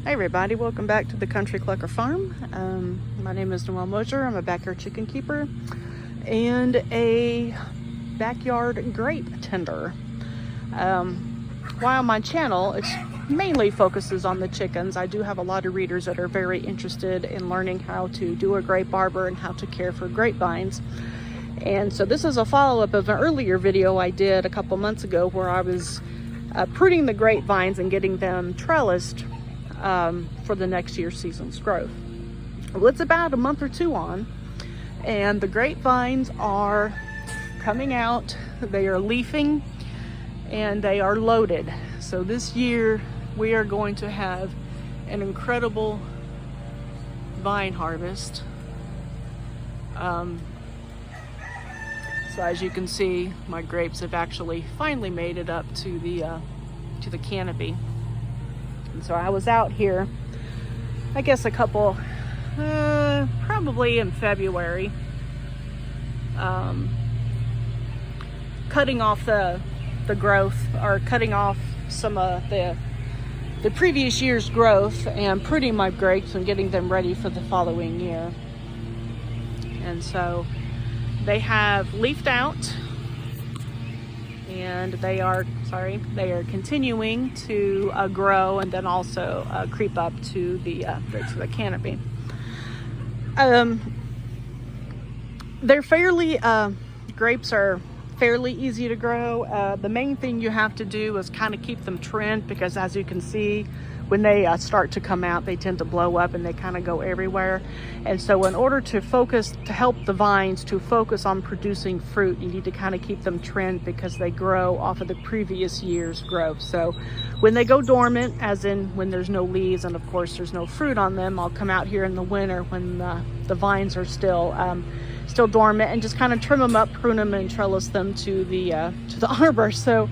Hey everybody, welcome back to the Country Clucker Farm. My name is Noelle Mosier. I'm a backyard chicken keeper and a backyard grape tender. While my channel mainly focuses on the chickens, I do have a lot of readers that are very interested in learning how to do a grape arbor and how to care for grapevines. And so this is a follow-up of an earlier video I did a couple months ago where I was pruning the grapevines and getting them trellised for the next year's season's growth. Well, it's about a month or two on, and the grapevines are coming out. They are leafing and they are loaded. So this year we are going to have an incredible vine harvest. So as you can see, my grapes have actually finally made it up to the canopy. And so I was out here, I guess probably in February, cutting off the growth, or cutting off some of the previous year's growth and pruning my grapes and getting them ready for the following year. And so they have leafed out, and they are continuing to grow and then also creep up to the canopy. Grapes are fairly easy to grow. The main thing you have to do is kind of keep them trimmed, because as you can see, when they start to come out, they tend to blow up and they kind of go everywhere. And so in order to help the vines to focus on producing fruit, you need to kind of keep them trimmed because they grow off of the previous year's growth. So when they go dormant, as in when there's no leaves and of course there's no fruit on them, I'll come out here in the winter when the vines are still dormant and just kind of trim them up, prune them, and trellis them to the arbor. So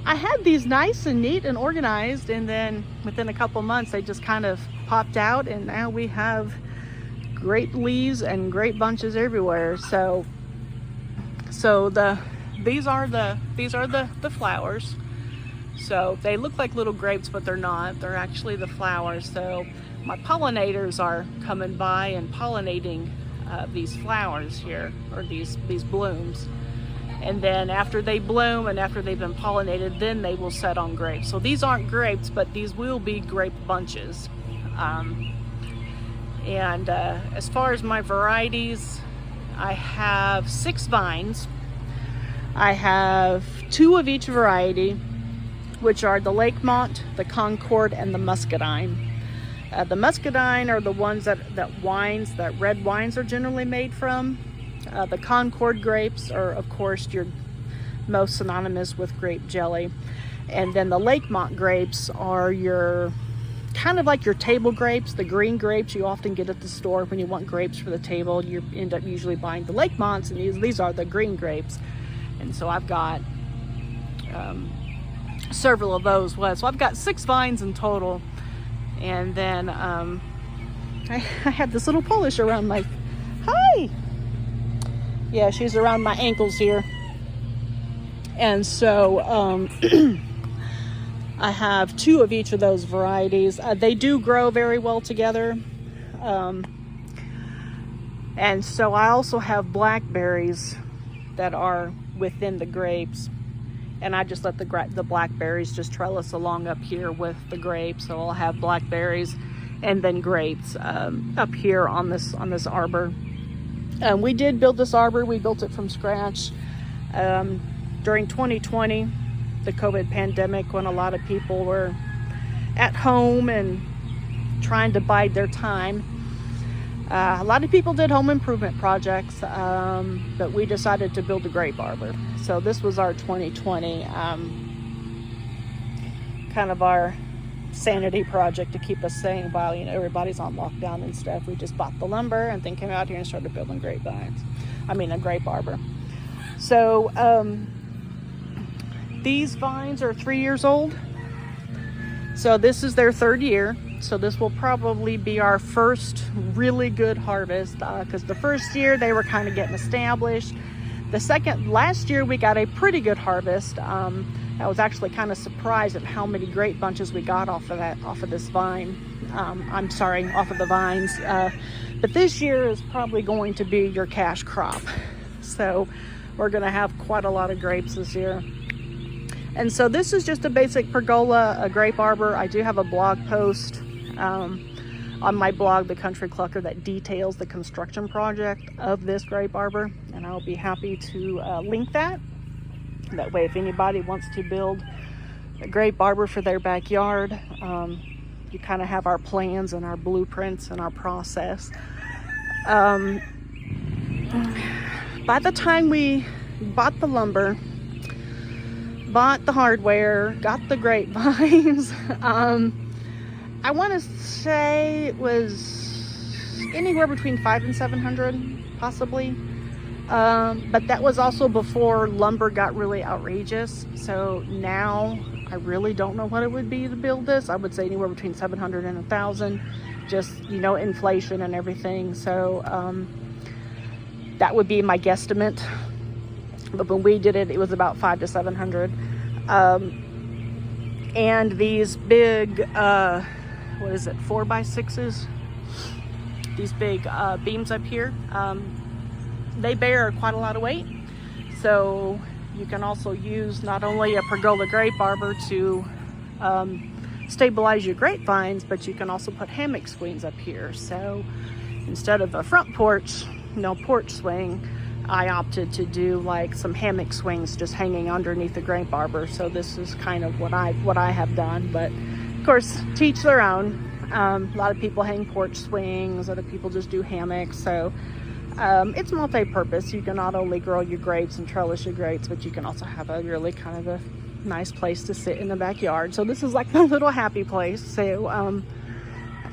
I had these nice and neat and organized, and then within a couple months they just kind of popped out, and now we have great leaves and great bunches everywhere. So these are the flowers. So they look like little grapes, but they're not. They're actually the flowers. So my pollinators are coming by and pollinating these flowers here, or these blooms. And then after they bloom and after they've been pollinated, then they will set on grapes. So these aren't grapes, but these will be grape bunches. As far as my varieties, I have 6 vines. I have 2 of each variety, which are the Lakemont, the Concord, and the Muscadine. The Muscadine are the ones that red wines are generally made from. The Concord grapes are, of course, your most synonymous with grape jelly. And then the Lakemont grapes are your kind of like your table grapes, the green grapes you often get at the store when you want grapes for the table. You end up usually buying the Lakemonts, and these are the green grapes. And so I've got several of those. So I've got 6 vines in total. And then I have this little Polish around my... Hi! Yeah, she's around my ankles here. And so I have 2 of each of those varieties. They do grow very well together. And so I also have blackberries that are within the grapes. And I just let the blackberries just trellis along up here with the grapes. So I'll have blackberries and then grapes up here on this arbor. We did build this arbor. We built it from scratch during 2020, the COVID pandemic, when a lot of people were at home and trying to bide their time. A lot of people did home improvement projects, but we decided to build a grape arbor. So this was our 2020 kind of our sanity project to keep us sane while everybody's on lockdown and stuff. We just bought the lumber and then came out here and started building a grape arbor. So these vines are 3 years old. So this is their 3rd year. So this will probably be our first really good harvest, because the first year they were kind of getting established. Last year we got a pretty good harvest. I was actually kind of surprised at how many grape bunches we got off of this vine. I'm sorry, off of the vines. But this year is probably going to be your cash crop. So we're going to have quite a lot of grapes this year. And so this is just a basic pergola, a grape arbor. I do have a blog post on my blog, The Country Clucker, that details the construction project of this grape arbor. And I'll be happy to link that. That way, if anybody wants to build a grape arbor for their backyard, you kind of have our plans and our blueprints and our process. By the time we bought the lumber, bought the hardware, got the grapevines, I want to say it was anywhere between $500 and $700, possibly. But that was also before lumber got really outrageous. So now I really don't know what it would be to build this. I would say anywhere between $700 and $1,000, just, you know, inflation and everything. So that would be my guesstimate. But when we did it, it was about $500 to $700. And these big, what is it, 4x6s? These big beams up here, they bear quite a lot of weight. So you can also use not only a pergola grape arbor to stabilize your grapevines, but you can also put hammock swings up here. So instead of a front porch, porch swing, I opted to do like some hammock swings just hanging underneath the grape arbor. So this is kind of what I have done, but of course, to each their own. A lot of people hang porch swings, other people just do hammocks. So it's multi-purpose. You can not only grow your grapes and trellis your grapes, but you can also have a really kind of a nice place to sit in the backyard. So this is like a little happy place. So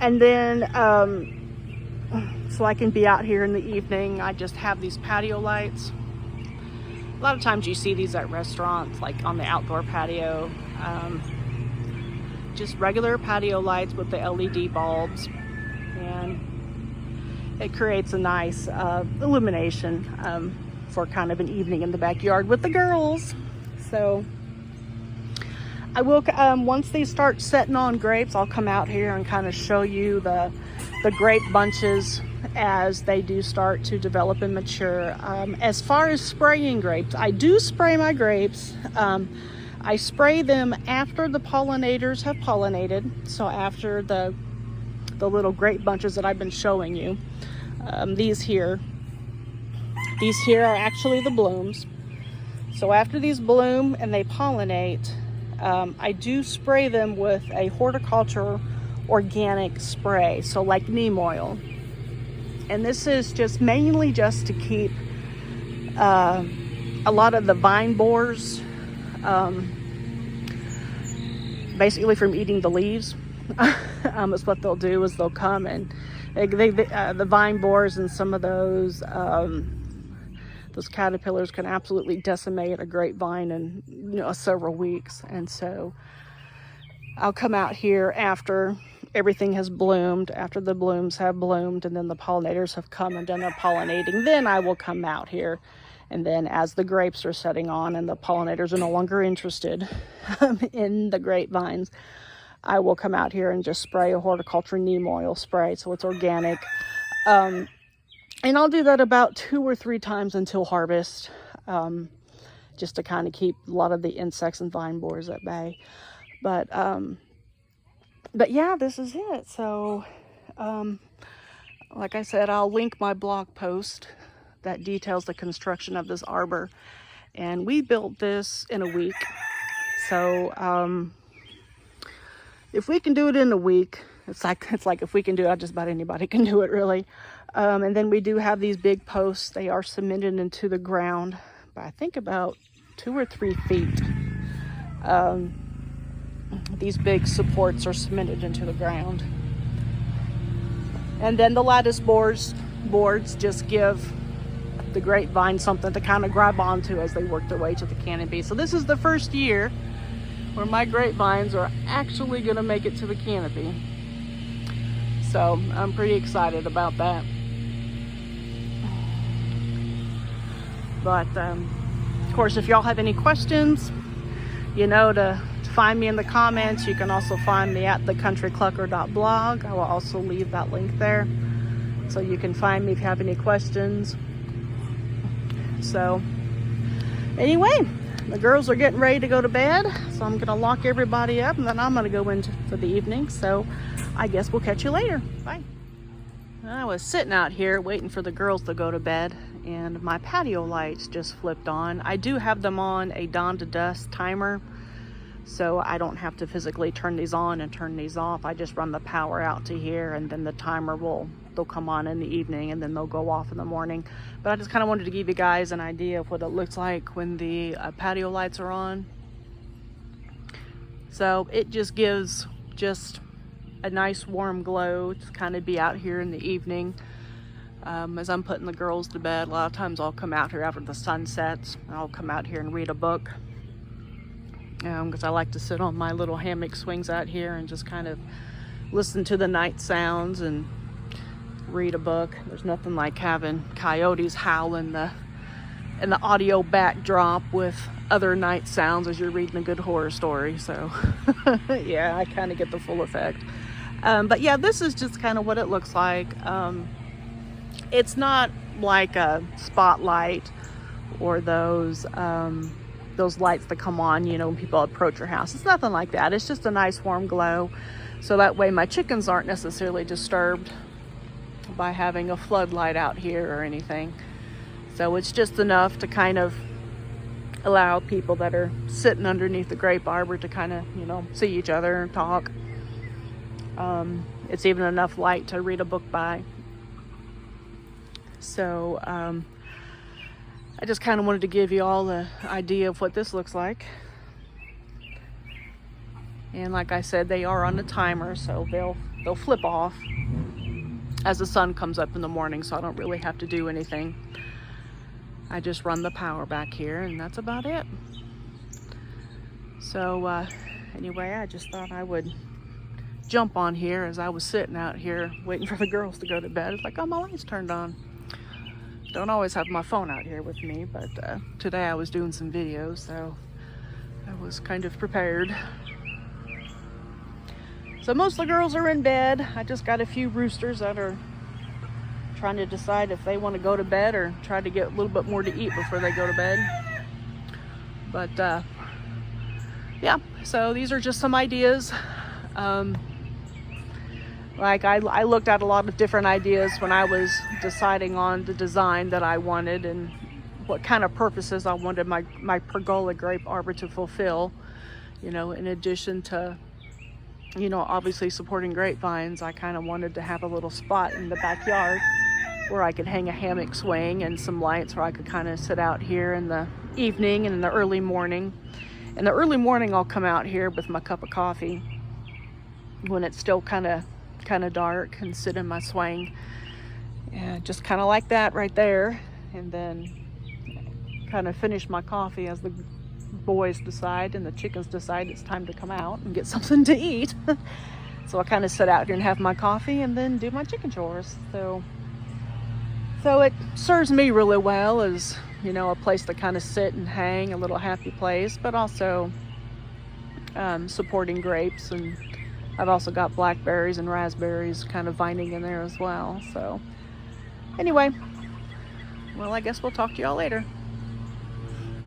and then so I can be out here in the evening. I just have these patio lights. A lot of times you see these at restaurants, like on the outdoor patio. Just regular patio lights with the LED bulbs, and it creates a nice illumination for kind of an evening in the backyard with the girls. So I will, once these start setting on grapes, I'll come out here and kind of show you the grape bunches as they do start to develop and mature. As far as spraying grapes, I do spray my grapes. I spray them after the pollinators have pollinated. So after the little grape bunches that I've been showing you. These here are actually the blooms. So after these bloom and they pollinate, I do spray them with a horticulture organic spray, so like neem oil. And this is just mainly just to keep a lot of the vine borers basically from eating the leaves. Is what they'll do is they'll come and the vine borers and some of those caterpillars can absolutely decimate a grapevine in several weeks. And so I'll come out here after everything has bloomed, after the blooms have bloomed, and then the pollinators have come and done their pollinating. Then I will come out here, and then as the grapes are setting on and the pollinators are no longer interested in the grapevines, I will come out here and just spray a horticulture neem oil spray, so it's organic. And I'll do that about 2 or 3 times until harvest, just to kind of keep a lot of the insects and vine borers at bay. But yeah, this is it. So, like I said, I'll link my blog post that details the construction of this arbor. And we built this in a week. So, if we can do it in a week, it's like if we can do it, just about anybody can do it, really. And then we do have these big posts. They are cemented into the ground by I think about 2 or 3 feet. These big supports are cemented into the ground. And then the lattice boards just give the grapevine something to kind of grab onto as they work their way to the canopy. So this is the first year where my grapevines are actually going to make it to the canopy. So I'm pretty excited about that. But of course, if y'all have any questions, to find me in the comments. You can also find me at thecountryclucker.blog. I will also leave that link there, so you can find me if you have any questions. So anyway, the girls are getting ready to go to bed, so I'm gonna lock everybody up, and then I'm gonna go in for the evening. So I guess we'll catch you later. Bye. I was sitting out here waiting for the girls to go to bed, and my patio lights just flipped on. I do have them on a dawn to dusk timer, so I don't have to physically turn these on and turn these off. I just run the power out to here, and then the timer they'll come on in the evening, and then they'll go off in the morning. But I just kind of wanted to give you guys an idea of what it looks like when the patio lights are on. So it just gives just a nice warm glow to kind of be out here in the evening. As I'm putting the girls to bed, a lot of times I'll come out here after the sun sets. I'll come out here and read a book, because I like to sit on my little hammock swings out here and just kind of listen to the night sounds and read a book. There's nothing like having coyotes howl in the audio backdrop with other night sounds as you're reading a good horror story. So yeah, I kind of get the full effect. But yeah, this is just kind of what it looks like. It's not like a spotlight or those lights that come on, when people approach your house. It's nothing like that. It's just a nice warm glow. So that way my chickens aren't necessarily disturbed by having a floodlight out here or anything. So it's just enough to kind of allow people that are sitting underneath the grape arbor to kind of, see each other and talk. It's even enough light to read a book by. So I just kind of wanted to give you all the idea of what this looks like. And like I said, they are on the timer, so they'll flip off as the sun comes up in the morning, so I don't really have to do anything. I just run the power back here, and that's about it. So anyway, I just thought I would jump on here as I was sitting out here waiting for the girls to go to bed. It's like, oh, my lights turned on. Don't always have my phone out here with me, but today I was doing some videos, so I was kind of prepared. So most of the girls are in bed. I just got a few roosters that are trying to decide if they want to go to bed or try to get a little bit more to eat before they go to bed. But yeah, so these are just some ideas. Like I looked at a lot of different ideas when I was deciding on the design that I wanted and what kind of purposes I wanted my pergola grape arbor to fulfill. In addition to, obviously supporting grapevines, I kind of wanted to have a little spot in the backyard where I could hang a hammock swing and some lights where I could kind of sit out here in the evening and in the early morning. In the early morning, I'll come out here with my cup of coffee when it's still kind of dark and sit in my swing. Yeah, just kind of like that right there. And then kind of finish my coffee as the boys decide and the chickens decide it's time to come out and get something to eat. So I kind of sit out here and have my coffee and then do my chicken chores. So it serves me really well as, a place to kind of sit and hang, a little happy place, but also supporting grapes. And I've also got blackberries and raspberries kind of vining in there as well. So anyway, well, I guess we'll talk to y'all later.